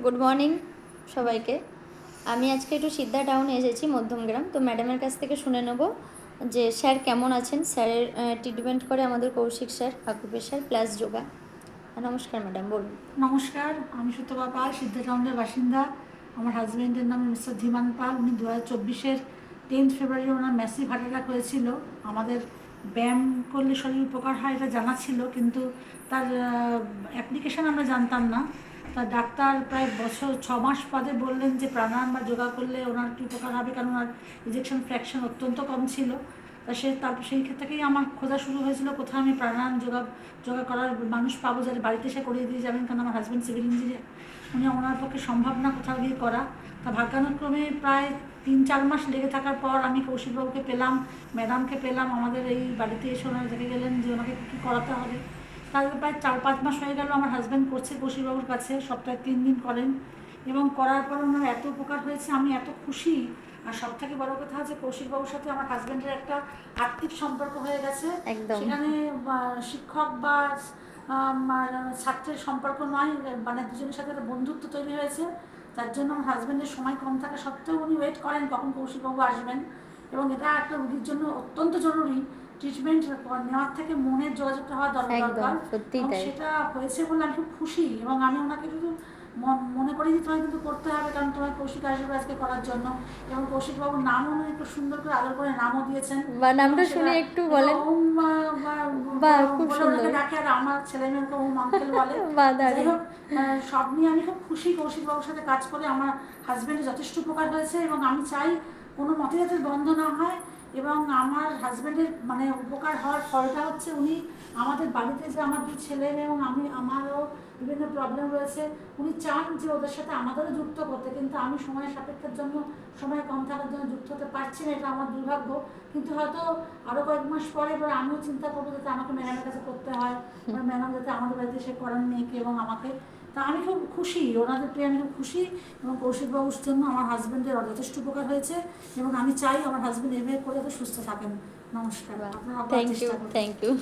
Good morning সবাইকে। আমি আজকে একটু সিদ্ধা টাউনে এসেছি, মধ্যমগ্রাম। তো ম্যাডামের কাছ থেকে শুনে নেব যে স্যার কেমন আছেন। স্যারের ট্রিটমেন্ট করে আমাদের Koushik sir, acupressure plus yoga. নমস্কার ম্যাডাম, বলুন। নমস্কার, আমি সুতপা পাল, সিদ্ধা টাউনের বাসিন্দা। আমার হাজব্যান্ডের নাম মিস্টার ধীমান পাল। উনি 2024-এর 10 ফেব্রুয়ারি ওনার ম্যাসিভ হার্ট অ্যাটাক হয়েছিল। আমাদের ব্যায়াম করলে শরীর উপকার হয় এটা জানা ছিল, কিন্তু তার অ্যাপ্লিকেশান আমরা জানতাম না। তার ডাক্তার প্রায় 6 মাস বাদে বললেন যে প্রাণায়াম বা যোগা করলে ওনার কি উপকার হবে, কারণ ওনার ইজেকশন ফ্র্যাকশন অত্যন্ত কম ছিল। তা তারপর সেই থেকেই আমার খোঁজা শুরু হয়েছিল কোথাও আমি প্রাণায়াম যোগা করার মানুষ পাবো যারা বাড়িতে এসে করিয়ে দিয়ে যাবেন, কারণ আমার হাজব্যান্ড সিভিল ইঞ্জিনিয়ার, ওনার পক্ষে সম্ভব না কোথাও গিয়ে করা। তা ভাগ্যানুক্রমে প্রায় 3-4 মাস লেগে থাকার পর আমি কৌশিকবাবুকে পেলাম, ম্যাডামকে পেলাম। আমাদের এই বাড়িতে এসে ওনারা দেখে গেলেন যে ওনাকে কী করাতে হবে। তারপর প্রায় 4-5 মাস হয়ে গেল আমার হাজব্যান্ড করছে কৌশিকবাবুর কাছে, সপ্তাহে 3 দিন করেন, এবং করার পর ওনার এত উপকার হয়েছে, আমি এত খুশি। আর সব থেকে বড় কথা হচ্ছে কৌশিকবাবুর সাথে আমার হাজব্যান্ডের একটা আর্থিক সম্পর্ক হয়ে গেছে। একদম। সেখানে শিক্ষক বা ছাত্রের সম্পর্ক নয়, মানে দুজনের সাথে একটা বন্ধুত্ব তৈরি হয়েছে। তার জন্য আমার হাজব্যান্ডের সময় কম থাকা সত্ত্বেও উনি ওয়েট করেন কখন কৌশিকবাবু আসবেন। এবং এটা একটা রুগীর জন্য অত্যন্ত জরুরি। ট্রিটমেন্ট নেওয়ার থেকে মনের যোগাযোগটা হওয়া দরকার, এবং সেটা হয়েছে বলে আমি খুব খুশি। এবং আমি ওনাকে শুধু মনে করি যে তোমায় কিন্তু করতে হবে, কারণ তোমার কৌশিক আসবে আজকে করার জন্য। এবং কৌশিকবাবুর নামও উনি একটু সুন্দর করে আদর করে নামও দিয়েছেন। বা নামটা শুনে একটু বলেন। বাহ, খুব সুন্দর। ডাকে, আর আমার ছেলে মেয়েকে ওম আঙ্কেল বলে। বাহ, যাই দারুণ। হোক, সব নিয়ে আমি খুব খুশি। কৌশিকবাবুর সাথে কাজ করে আমার হাজব্যান্ডের যথেষ্ট উপকার হয়েছে, এবং আমি চাই কোনো মতে যাতে বন্ধ না হয়। এবং আমার হাজব্যান্ডের মানে উপকার হওয়ার ফলটা হচ্ছে উনি আমাদের বাড়িতে যে আমার 2 ছেলে এবং আমারও বিভিন্ন প্রবলেম রয়েছে, উনি চান যে ওদের সাথে আমাদেরও যুক্ত করতে, কিন্তু আমি সময় সাপেক্ষের জন্য, সময় কম থাকার জন্য যুক্ত হতে পারছি না। এটা আমার দুর্ভাগ্য। কিন্তু হয়তো আরও কয়েক মাস পরে এবার আমিও চিন্তা করবো যাতে আমাকে ম্যাডামের কাছে করতে হয়, ম্যাডাম যাতে আমাদের বাড়িতে এসে করেন মেয়েকে এবং আমাকে। তা আমি খুব খুশি, ওনাদের পেয়ে আমি খুব খুশি। এবং কৌশিকবাবুর জন্য আমার হাজব্যান্ডের যথেষ্ট উপকার হয়েছে, এবং আমি চাই আমার হাজব্যান্ড এভাবে করে যাতে সুস্থ থাকেন। নমস্কার, আপনারা থ্যাংক ইউ, চেষ্টা করুন। Thank you.